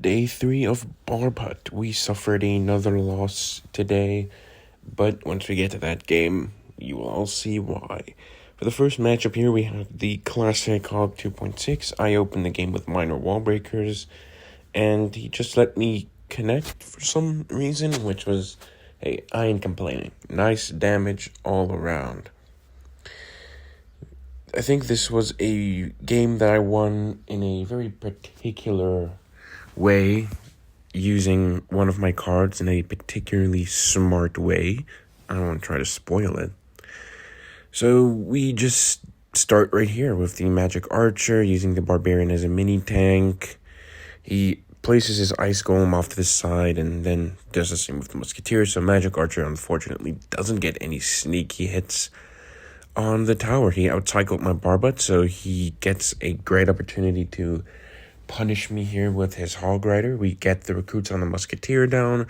day 3 of BARBHUT. We suffered another loss today, but once we get to that game, you will all see why. For the first matchup here, we have the classic Hog 2.6. I opened the game with minor wall breakers, and he just let me connect for some reason, which was, hey, I ain't complaining. Nice damage all around. I think this was a game that I won in a very particular way, using one of my cards in a particularly smart way. I don't want to try to spoil it. So we just start right here with the Magic Archer, using the Barbarian as a mini tank. He places his Ice Golem off to the side and then does the same with the Musketeer. So Magic Archer unfortunately doesn't get any sneaky hits on the tower. He outcycled my BARBHUT, so he gets a great opportunity to punish me here with his Hog Rider. We get the recruits on the Musketeer down.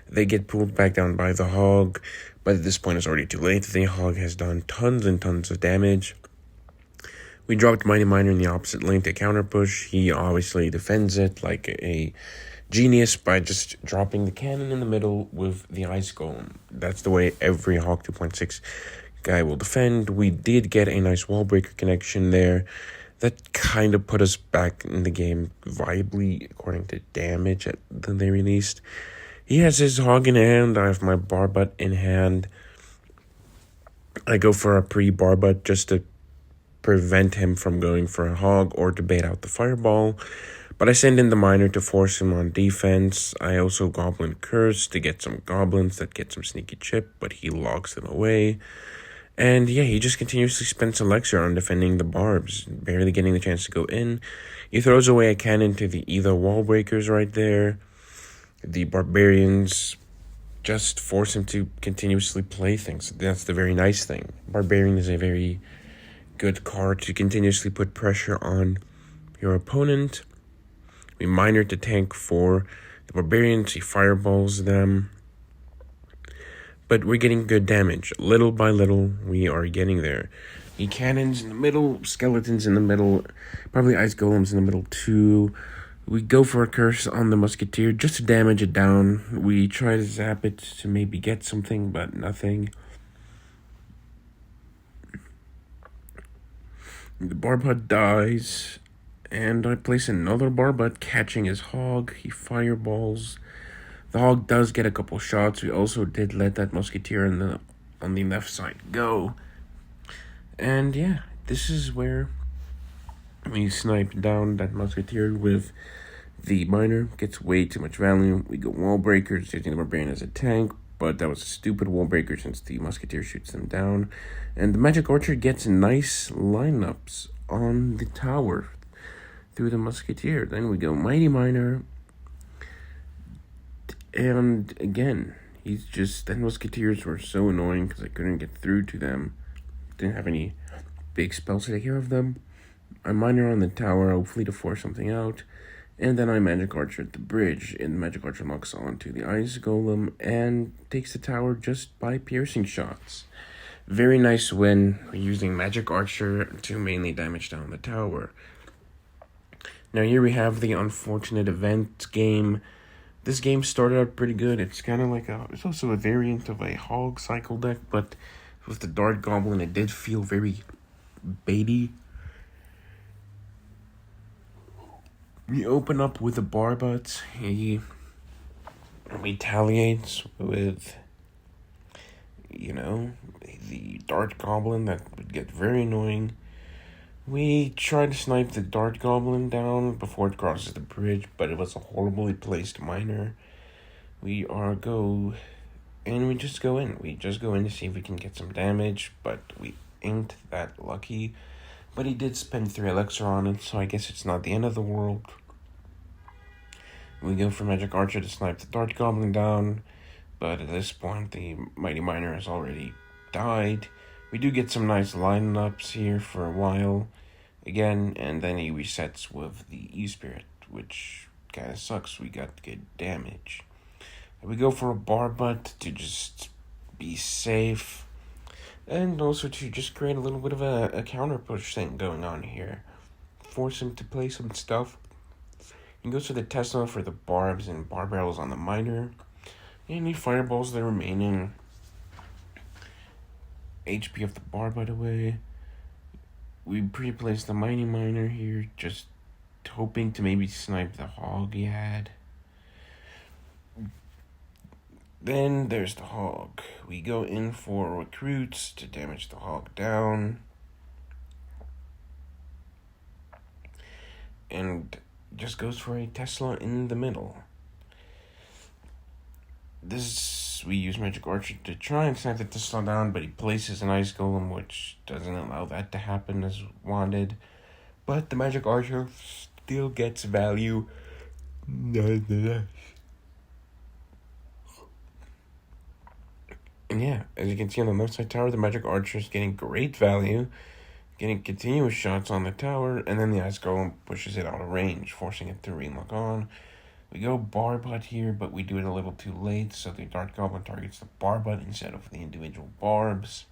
They get pulled back down by the Hog, but at this point it's already too late. The Hog has done tons and tons of damage. We dropped Mighty Miner in the opposite lane to counter push. He obviously defends it like a genius by just dropping the cannon in the middle with the Ice Golem. That's the way every Hog 2.6 guy will defend. We did get a nice wall breaker connection there. That kind of put us back in the game viably according to damage that they released. He has his Hog in hand. I have my BARBHUT in hand. I go for a pre-BARBHUT just to prevent him from going for a Hog or to bait out the Fireball. But I send in the Miner to force him on defense. I also Goblin Curse to get some Goblins that get some sneaky chip, but he logs them away. And yeah, he just continuously spends Elixir on defending the Barbs, barely getting the chance to go in. He throws away a cannon to the either wall breakers right there. The Barbarians just force him to continuously play things. That's the very nice thing. Barbarian is a very good card to continuously put pressure on your opponent. We Miner to tank for the Barbarians. He fireballs them. But we're getting good damage. Little by little, we are getting there. The cannons in the middle, skeletons in the middle, probably Ice Golems in the middle too. We go for a curse on the Musketeer just to damage it down. We try to zap it to maybe get something, but nothing. The BARBHUT dies, and I place another BARBHUT, catching his Hog. He fireballs. The Hog does get a couple shots. We also did let that Musketeer on the left side go. And yeah, this is where we snipe down that Musketeer with the Miner. Gets way too much value. We go wall breakers, using the Barbarian as a tank, but that was a stupid wall breaker since the Musketeer shoots them down. And the Magic Archer gets nice lineups on the tower through the Musketeer. Then we go Mighty Miner. And again, the Musketeers were so annoying because I couldn't get through to them. Didn't have any big spells to take care of them. I Miner on the tower, hopefully to force something out. And then I Magic Archer at the bridge. And the Magic Archer locks onto the Ice Golem and takes the tower just by piercing shots. Very nice win. We're using Magic Archer to mainly damage down the tower. Now here we have the unfortunate event game. This game started out pretty good. It's kind of like it's also a variant of a Hog cycle deck, but with the Dart Goblin, it did feel very baity. We open up with a BARBHUT. He retaliates with, the Dart Goblin. That would get very annoying. We try to snipe the Dart Goblin down before it crosses the bridge, but it was a horribly placed Miner. We just go in. We just go in to see if we can get some damage, but we ain't that lucky. But he did spend 3 Elixir on it, so I guess it's not the end of the world. We go for Magic Archer to snipe the Dart Goblin down, but at this point the Mighty Miner has already died. We do get some nice lineups here for a while, again, and then he resets with the E-Spirit, which kind of sucks. We got good damage. We go for a BARBHUT to just be safe, and also to just create a little bit of a counter push thing going on here. Force him to play some stuff. He goes for the Tesla for the barbs and bar barrels on the miner. And he fireballs the remaining HP of the BARBHUT away. We pre-placed the mighty miner here, just hoping to maybe snipe the hog he had. Then there's the hog. We go in for recruits to damage the hog down. And just goes for a Tesla in the middle. We use Magic Archer to try and snipe the Tesla down, but he places an Ice Golem, which doesn't allow that to happen as wanted. But the Magic Archer still gets value nonetheless. And yeah, as you can see on the left side tower, the Magic Archer is getting great value, getting continuous shots on the tower, and then the Ice Golem pushes it out of range, forcing it to relock on. We go BARBHUT here, but we do it a little too late, so the Dart Goblin targets the BARBHUT instead of the individual barbs.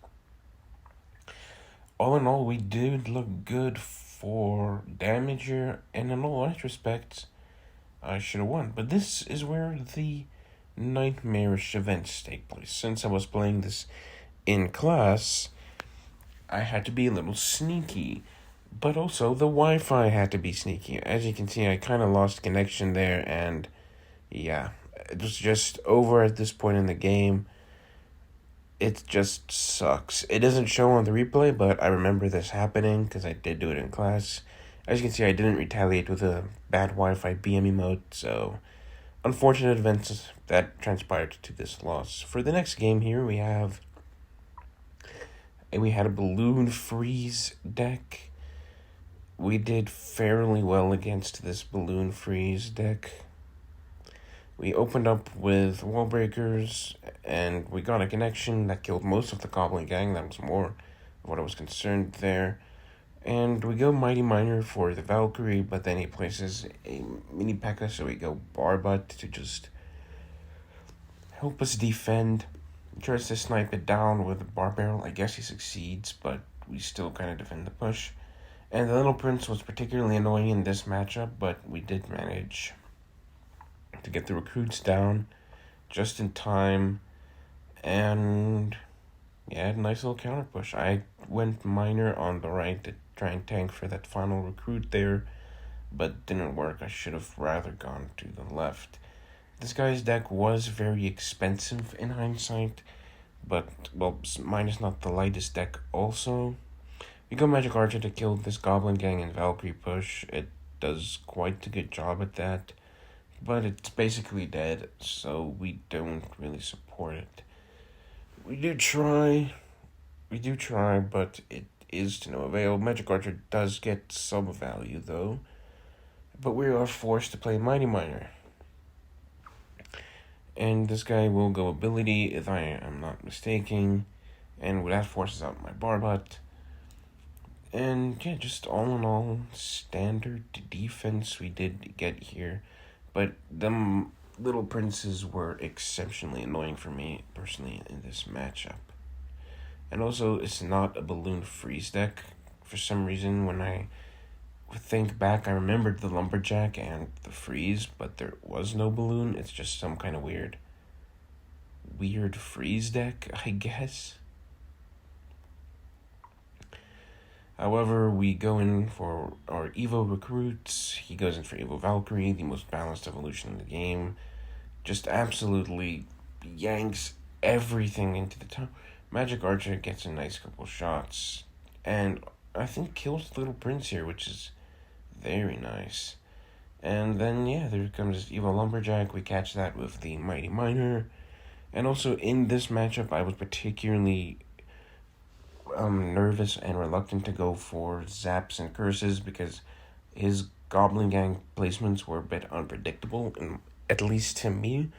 All in all, we did look good for damage here, and in all retrospects, I should have won. But this is where the nightmarish events take place. Since I was playing this in class, I had to be a little sneaky. But also, the Wi-Fi had to be sneaky. As you can see, I kind of lost connection there, and yeah, it was just over at this point in the game. It just sucks. It doesn't show on the replay, but I remember this happening because I did do it in class. As you can see, I didn't retaliate with a bad Wi-Fi BM emote, so unfortunate events that transpired to this loss. For the next game here, we had a balloon freeze deck. We did fairly well against this balloon freeze deck. We opened up with wall breakers, and we got a connection that killed most of the Goblin Gang. That was more of what I was concerned there. And we go Mighty Miner for the Valkyrie, but then he places a mini P.E.K.K.A, so we go BARBHUT to just help us defend. He tries to snipe it down with a bar barrel. I guess he succeeds, but we still kind of defend the push. And the Little Prince was particularly annoying in this matchup, but we did manage to get the recruits down just in time. And yeah, nice little counter push. I went miner on the right to try and tank for that final recruit there, but didn't work. I should have rather gone to the left. This guy's deck was very expensive in hindsight, but, well, mine is not the lightest deck also. We go Magic Archer to kill this Goblin Gang and Valkyrie push. It does quite a good job at that, but it's basically dead, so we don't really support it. We do try, but it is to no avail. Magic Archer does get some value, though, but we are forced to play Mighty Miner. And this guy will go ability, if I am not mistaken, and that forces out my BARBHUT. And yeah, just all in all, standard defense we did get here. But them Little Princes were exceptionally annoying for me, personally, in this matchup. And also, it's not a balloon freeze deck. For some reason, when I think back, I remembered the Lumberjack and the freeze, but there was no balloon. It's just some kind of weird freeze deck, I guess. However, we go in for our Evo recruits. He goes in for Evo Valkyrie, the most balanced evolution in the game. Just absolutely yanks everything into the top. Magic Archer gets a nice couple shots, and I think kills Little Prince here, which is very nice. And then, yeah, there comes Evo Lumberjack. We catch that with the Mighty Miner. And also, in this matchup, I was particularly nervous and reluctant to go for zaps and curses because his Goblin Gang placements were a bit unpredictable, and at least to me.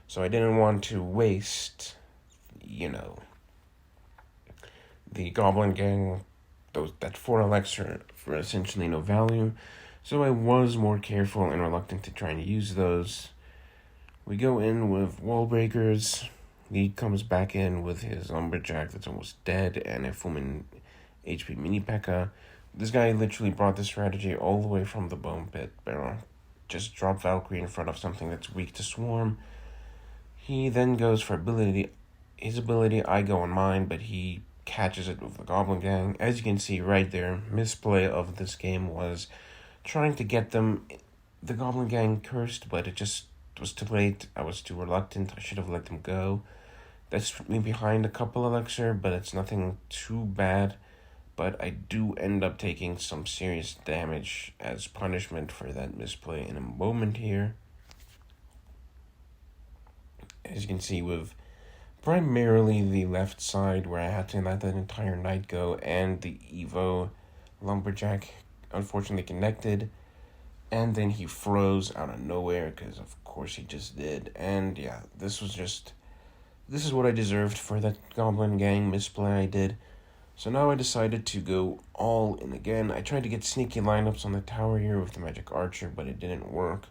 So I didn't want to waste, the Goblin Gang, that 4 elixir for essentially no value. So I was more careful and reluctant to try and use those. We go in with wall breakers. He comes back in with his Lumberjack that's almost dead and a Fumin HP mini P.E.K.K.A. This guy literally brought this strategy all the way from the Bone Pit Barrel. just drop Valkyrie in front of something that's weak to Swarm. He then goes for his ability, I go on mine, but he catches it with the Goblin Gang. As you can see right there, misplay of this game was trying to get the Goblin Gang cursed, but it just was too late. I was too reluctant. I should have let them go. That's put me behind a couple elixir, but it's nothing too bad. But I do end up taking some serious damage as punishment for that misplay in a moment here. As you can see, with primarily the left side where I had to let that entire knight go, and the Evo Lumberjack unfortunately connected, and then he froze out of nowhere, because of course he just did. And yeah, this is what I deserved for that Goblin Gang misplay I did. So now I decided to go all in again. I tried to get sneaky lineups on the tower here with the Magic Archer, but it didn't work.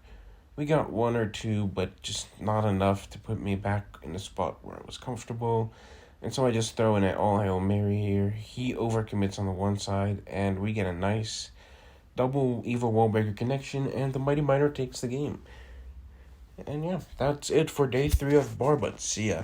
We got one or two, but just not enough to put me back in a spot where I was comfortable. And so I just throw in an All Hail Mary here. He overcommits on the one side, and we get a nice double Evo Wallbreaker connection, and the Mighty Miner takes the game. And yeah, that's it for day 3 of BARBHUT. See ya.